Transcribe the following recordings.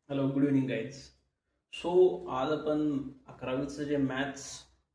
Hello, good evening guys. So आज आपण 11वीचं जे मॅथ्स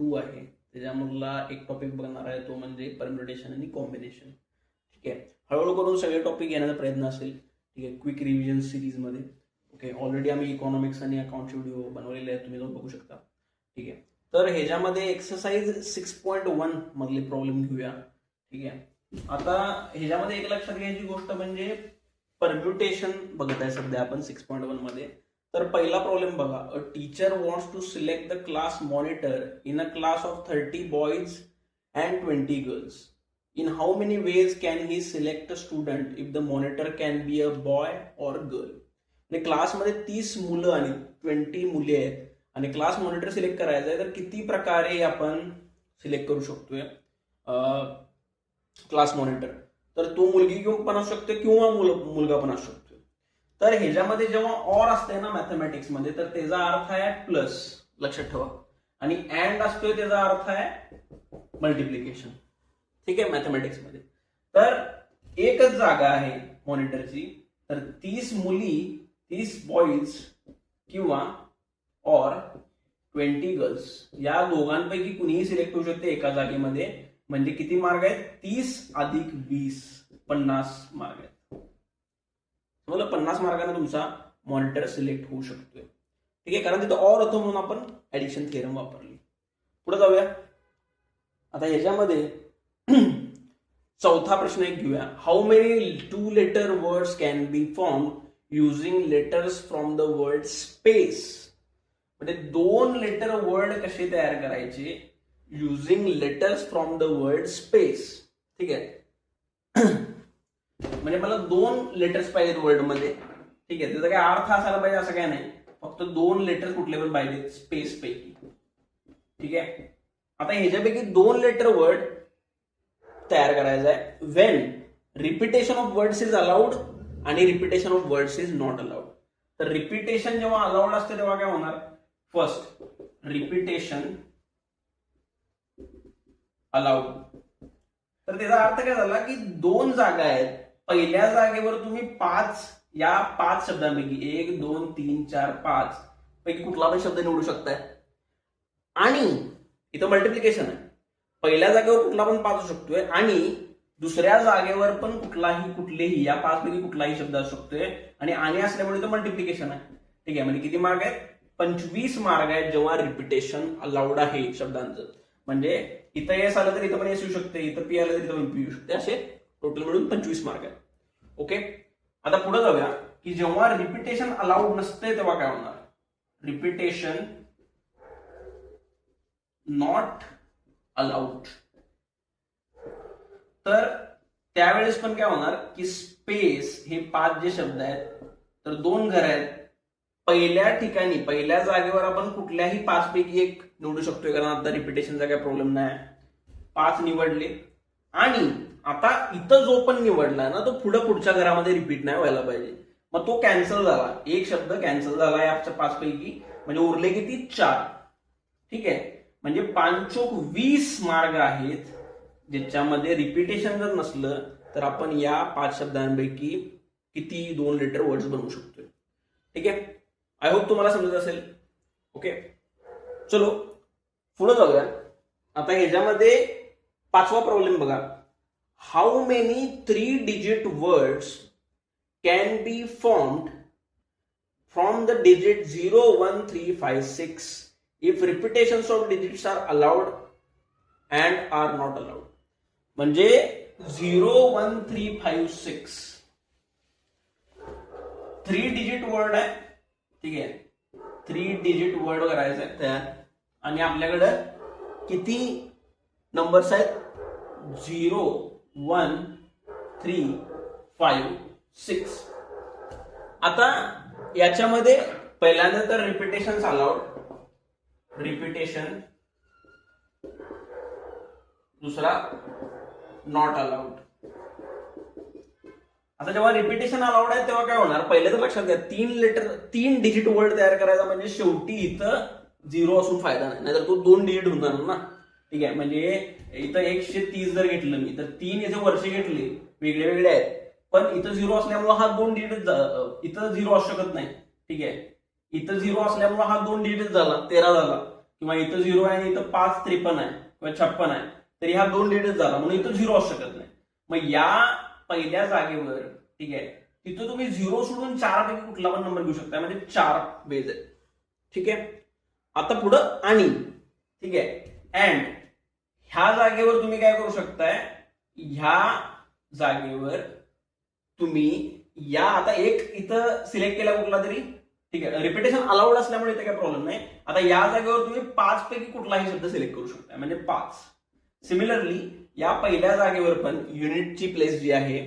2 आहे त्याच्यामधला एक टॉपिक बघणार आहे, तो म्हणजे परम्युटेशन आणि कॉम्बिनेशन. ठीक आहे, हळूहळू करून सगळे टॉपिक घेण्याचा प्रयत्न असेल. ठीक आहे, क्विक रिव्हिजन सिरीजमध्ये. ओके, ऑलरेडी आम्ही इकॉनॉमिक्स आणि अकाउंटचे व्हिडिओ बनवलेले आहेत, तुम्ही जाऊन बघू शकता. ठीक आहे, तर ह्याच्यामध्ये एक्सरसाइज 6.1 मधले प्रॉब्लेम घेऊया. ठीक आहे, आता ह्याच्यामध्ये एक लक्षात घ्यायची गोष्ट म्हणजे परम्युटेशन बघत आहे सध्या आपण 6.1 मध्ये. तर पहिला प्रॉब्लेम बघा, a teacher wants to select the class monitor in a class of 30 boys and 20 girls. In how many ways can he select a student if the monitor can be a boy or girl. आणि क्लासमध्ये 30 मुलं आणि 20 मुले आहेत आणि class monitor select करायचं आहे, तर किती प्रकारे आपण सिलेक्ट करू शकतोय क्लास मॉनिटर. तर तो मुलगी पण असू शकते किंवा मुलगा पण असू शकतो. तर ह्याच्यामध्ये जेव्हा ऑर असते ना मॅथमॅटिक्समध्ये, तर त्याचा अर्थ आहे प्लस, लक्षात ठेवा. आणि अँड असतोय त्याचा अर्थ आहे मल्टिप्लिकेशन. ठीक आहे, मॅथमॅटिक्समध्ये. तर एकच जागा आहे मॉनिटरची, तर 30 मुली, 30 बॉईज किंवा ऑर 20 गर्ल्स, या दोघांपैकी कुणीही सिलेक्ट होऊ शकते एका जागेमध्ये. म्हणजे किती मार्ग आहेत? 30 अधिक 20, 50 मार्ग आहेत. तुम्हाला 50 मार्गाने तुमचा मॉनिटर सिलेक्ट होऊ शकतोय. ठीक आहे, कारण तिथं ऑर होतो म्हणून आपण ऍडिशन थिअरम वापरली. पुढे जाऊया. आता ह्याच्यामध्ये चौथा प्रश्न एक घेऊया. How many 2 letter words can be form using letters from the word space. म्हणजे 2 लेटर वर्ड कसे तयार करायचे using letters from the word space. ठीक आहे, म्हणजे मला 2 लेटर्स पाहिजेत वर्डमध्ये. ठीक आहे, त्याचा काय अर्थ असायला पाहिजे असं काय नाही, फक्त 2 लेटर्स कुठले पण पाहिजेत स्पेस पैकी. ठीक आहे, आता ह्याच्यापैकी 2 लेटर वर्ड तयार करायचा आहे when repetition of words is allowed आणि repetition of words is not allowed. तर रिपिटेशन जेव्हा अलाउड असते तेव्हा काय होणार? First, repetition allowed. तर त्याचा अर्थ काय झाला की 2 जागा आहेत, पहिल्या जागेवर तुम्ही 5, या 5 शब्दांपैकी 1, 2, 3, 4, 5 पैकी कुठला पण शब्द निवडू शकताय. आणि इथं मल्टिप्लिकेशन आहे, पहिल्या जागेवर कुठला पण 5 असू शकतोय आणि दुसऱ्या जागेवर पण कुठलेही या 5 पैकी कुठलाही शब्द असू शकतोय. आणि असल्यामुळे इथं मल्टिप्लिकेशन आहे. ठीक आहे, म्हणजे किती मार्ग आहेत? 25 मार्ग आहेत जेव्हा रिपिटेशन अलाउड आहे शब्दांचं. म्हणजे इथं एस आलं तर इथं पण एस येऊ शकते, इथं पी आलं तर इथं पण पी येऊ शकते. असे टोटल मिळून 25 मार्क आहेत. ओके, आता पुढे जाऊया की जेव्हा रिपिटेशन अलाउड नसते तेव्हा काय होणार? Repetition not allowed. तर त्यावेळेस पण काय होणार की स्पेस हे 5 जे शब्द आहेत, तर 2 घर आहेत. पहिल्या ठिकाणी, पहिल्या जागेवर आपण कुठल्याही 5 पैकी एक निवडू शकतोय, कारण आता रिपिटेशनचा काय प्रॉब्लेम नाही. 5 निवडले आणि आता इथं जो पण निवडला ना, तो पुढच्या घरामध्ये रिपीट नाही व्हायला पाहिजे. मग तो कॅन्सल झाला, एक शब्द कॅन्सल झाला या 5 पैकी, म्हणजे उरले किती? 4. ठीक आहे, म्हणजे 5 20 मार्ग आहेत ज्याच्यामध्ये रिपिटेशन जर नसलं तर आपण या 5 शब्दांपैकी किती 2 लेटर वर्ड्स बनवू शकतोय. ठीक आहे, आय होप तुम्हाला समजत असेल. ओके, चलो पुढे जाऊया. आता ह्याच्यामध्ये 5वा प्रॉब्लेम बघा. How many 3 digit words can be formed from the digit 0, 1, 3, 5, 6 if repetitions of digits are allowed and are not allowed. म्हणजे 0, 1, 3, 5, 6 3 डिजिट वर्ड आहे. ठीक आहे, 3 डिजिट वर्ड करायचं आहे तयार. आणि आपल्याकडं किती नंबर्स आहेत? 0, 1, 3, 5, 6. आता याच्यामध्ये पहिल्यांदा तर रिपिटेशन अलाउड, रिपिटेशन. दुसरा नॉट अलाउड. आता जेव्हा रिपिटेशन अलाउड आहे तेव्हा काय होणार? पहिले तर लक्षात घ्या, 3 डिजिट वर्ड तयार करायचा म्हणजे शेवटी इथं 0 असून फायदा नाही, नाहीतर तो 2 डिजिट होणार ना. ठीक आहे, म्हणजे इथं 130 जर घेतलं मी, तर 3 याचे वर्षे घेतले वेगळे वेगळे आहेत, पण इथं 0 असल्यामुळे हा 2 डिजिट इथं 0 असू शकत नाही. ठीक आहे. इथं 0 असल्यामुळे हा 2 डिजिट झाला, 13 झाला, किंवा इथं 0 आहे आणि इथं 5 53 आहे किंवा 56 आहे, तरी हा 2 डिजिट झाला, म्हणून इथं 0 असू शकत नाही. मग या पहिल्या जागेवर, ठीक आहे, तिथं तुम्ही 0 सोडून 4 पैकी कुठला पण नंबर घेऊ शकता, म्हणजे 4 बेज आहे. ठीक आहे. आता पुढं आणि, ठीक आहे, अँड ह्या जागेवर तुम्ही काय करू शकताय, ह्या जागेवर तुम्ही या आता एक इथं सिलेक्ट केला कुठला तरी, ठीक आहे, रिपिटेशन अलाउड असल्यामुळे इथे काही प्रॉब्लेम नाही. आता या जागेवर तुम्ही 5 पैकी कुठलाही शब्द सिलेक्ट करू शकता, म्हणजे 5. सिमिलरली या पहिल्या जागेवर पण युनिटची प्लेस जी आहे,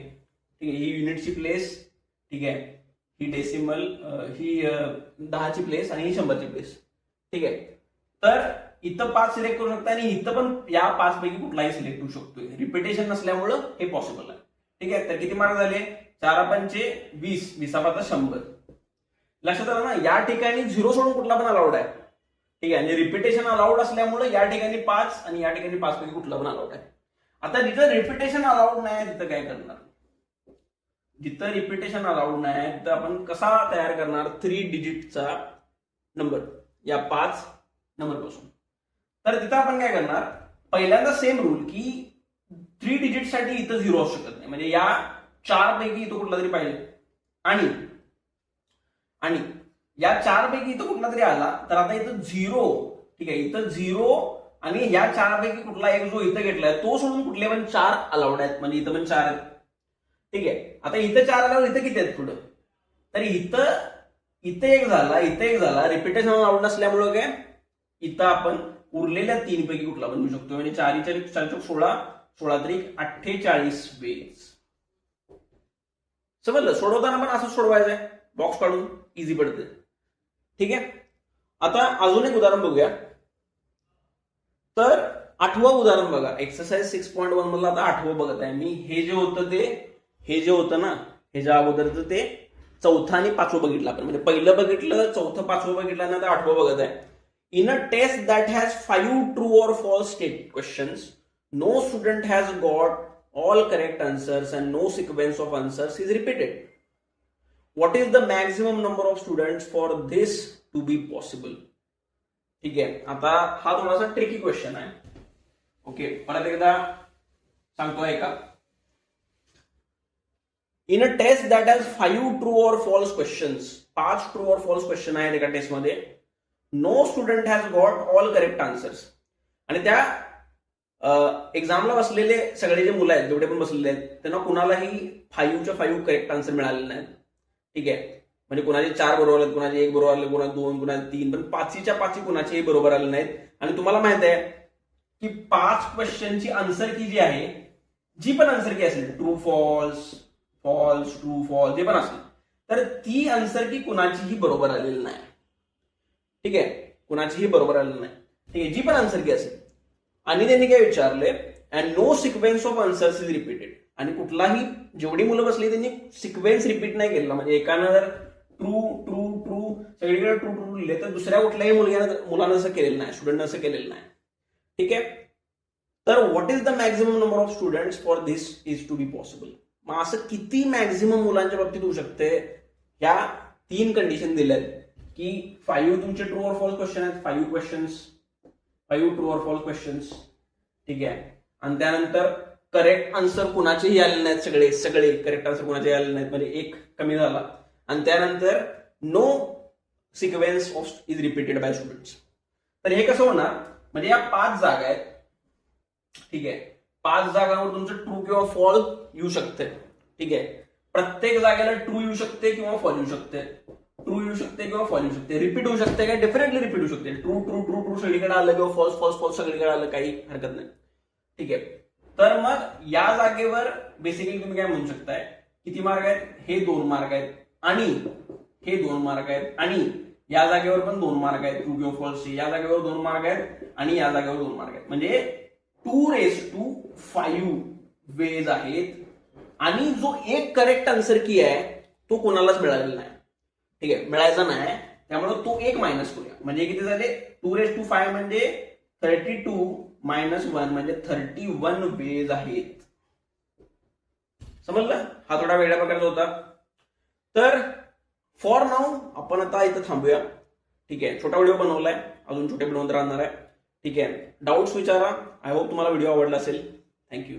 ठीक आहे, ही युनिटची प्लेस, ठीक आहे, ही डेसिमल, ही 10ची प्लेस आणि ही 100ची प्लेस. ठीक आहे. तर इथं 5 सिलेक्ट करू शकता आणि इथं पण या 5 पैकी कुठलाही सिलेक्ट करू शकतोय. रिपिटेशन नसल्यामुळं हे पॉसिबल आहे. ठीक आहे. तर किती मार्क झाले, 4 पंचे 20, 20 100. लक्षात आलं ना, या ठिकाणी 0 सोडून कुठला पण अलाउड आहे. ठीक आहे. आणि रिपिटेशन अलाउड असल्यामुळे या ठिकाणी 5 आणि या ठिकाणी 5 पैकी कुठला पण अलाउड आहे. आता जिथं रिपिटेशन अलाउड नाही तिथं काय करणार, जिथं रिपिटेशन अलाउड नाही तिथं आपण कसा तयार करणार 3 डिजिटचा नंबर या 5 नंबर पासून. तर तिथं आपण काय करणार, पहिल्यांदा सेम रूल की 3 डिजिट साठी इथं 0 असू शकत नाही, म्हणजे या 4 पैकी इथं कुठला तरी पाहिजे आणि या 4 पैकी इथं कुठला तरी आला तर आता इथं 0, ठीक आहे, इथं 0 आणि या 4 पैकी कुठला एक जो इथं घेतलाय तो सोडून कुठले पण 4 अलाउड आहेत, म्हणजे इथं पण 4 आहेत. ठीक आहे. आता इथं 4 आल्यावर इथं किती आहेत पुढं, तर इथं एक झाला, इथं एक झाला. रिपिटेशन अलाउड नसल्यामुळं काय इथं आपण उरलेल्या 3 पैकी कुठला पण घेऊ शकतो, म्हणजे 4 4 16, 16 त्रिक 48 वेज. समजलं. सोडवताना पण असं सोडवायचंय, बॉक्स काढून, इझी पडते. ठीक आहे. आता अजून एक उदाहरण बघूया. तर 8वं उदाहरण बघा, एक्सरसाइज 6.1 मधलं आता 8वं बघत आहे मी. हे जे होतं ना, ह्याच्या अगोदरचं ते 4थं आणि 5वं बघितलं आपण, म्हणजे पहिलं बघितलं, 4थं 5वं बघितलं ना, तर 8वं बघत आहे. In a test that has 5 true or false state questions, no student has got all correct answers and no sequence of answers is repeated. What is the maximum number of students for this to be possible? ठीक आहे. आता हा थोडासा tricky question आहे. Okay, परत एकदा सांगतो ऐका. In a test that has 5 true or false questions, 5 true और फॉल्स क्वेश्चन आहेत एका टेस्टमध्ये. No student has got all correct answers. आणि त्या एक्झामला बसलेले सगळे जे मुलं आहेत, जेवढे पण बसलेले आहेत, त्यांना कुणालाही 5च्या 5 करेक्ट आन्सर मिळालेले नाहीत. ठीक आहे. म्हणजे कुणाचे 4 बरोबर आले, कुणाचे 1 बरोबर आले, कुणाचे 2, कुणाचे 3, पण 5च्या 5 कुणाचेही बरोबर आले नाहीत. आणि तुम्हाला माहित आहे की 5 क्वेश्चनची आन्सर की जी आहे, जी पण आन्सर की असेल, true false, false true false जे पण असेल, तर ती आन्सर की कुणाचीही बरोबर आलेली नाही. ठीक आहे. कुणाचीही बरोबर आलेली नाही. ठीक आहे. जी पण आन्सर की असेल. आणि त्यांनी काय विचारले, and no sequence of answers is repeated. आणि कुठलाही, जेवढी मुलं बसली त्यांनी सिक्वेन्स रिपीट नाही केला. म्हणजे एकानं जर ट्रू ट्रू ट्रू सगळीकडे ट्रू ट्रू लिहिले तर दुसऱ्या कुठल्याही मुलानं असं केलेलं नाही, स्टुडंटनं असं केलेलं नाही. ठीक आहे. तर what is the maximum number of students for this is to be possible. मग असं किती मॅक्झिमम मुलांच्या बाबतीत होऊ शकते. ह्या 3 कंडिशन दिल्यात की 5 तुमचे ट्रू और फॉल्स क्वेश्चन आहेत, 5 क्वेश्चन्स, 5 ट्रू और फॉल्स क्वेश्चन्स. ठीक आहे. आणि त्यानंतर करेक्ट आन्सर कुणाचेही आले नाहीत, सगळे करेक्ट आन्सर कुणाचेही आले नाहीत, म्हणजे 1 कमी झाला. आणि त्यानंतर no sequence of is repeated by students. तर हे कसं होणार, म्हणजे या 5 जागा आहेत. ठीक आहे. 5 जागांवर तुमचं ट्रू किंवा फॉल्स येऊ शकते. ठीक आहे. प्रत्येक जागेला ट्रू येऊ शकते किंवा फॉल येऊ शकते, ट्रू येऊ शकते किंवा फॉल येऊ शकते. रिपीट होऊ शकते काय, डेफिनेटली रिपीट होऊ शकते. ट्रू ट्रू ट्रू ट्रू सगळीकडे आलं किंवा फॉल्स फॉल्स फॉल्स सगळीकडे आलं, काही हरकत नाही. ठीक आहे. तर मग या जागेवर बेसिकली तुम्ही काय म्हणू शकताय, किती मार्क आहेत, हे 2 मार्क आहेत आणि हे 2 मार्क आहेत, आणि या जागेवर पण 2 मार्क आहेत ट्रू किंवा फॉल्सचे, या जागेवर 2 मार्क आहेत आणि या जागेवर 2 मार्क आहेत. म्हणजे 2⁵ वेज आहेत. आणि जो एक करेक्ट आन्सर की आहे तो कोणालाच मिळालेला नाही. ठीक आहे. मिळायचा नाही, त्यामुळे तो 1 मायनस करूया. म्हणजे किती झाले, 2⁵ म्हणजे 32 मायनस 1 म्हणजे 31 वेज आहेत. समजलं. हा थोडा वेगळ्या प्रकारचा होता. तर फॉर नाऊ आपण आता इथं थांबूया. ठीक आहे, छोटा व्हिडिओ बनवलाय, अजून छोटे बनवत राहणार आहे. ठीक आहे, डाऊट्स विचारा. आय होप तुम्हाला व्हिडिओ आवडला असेल. थँक्यू.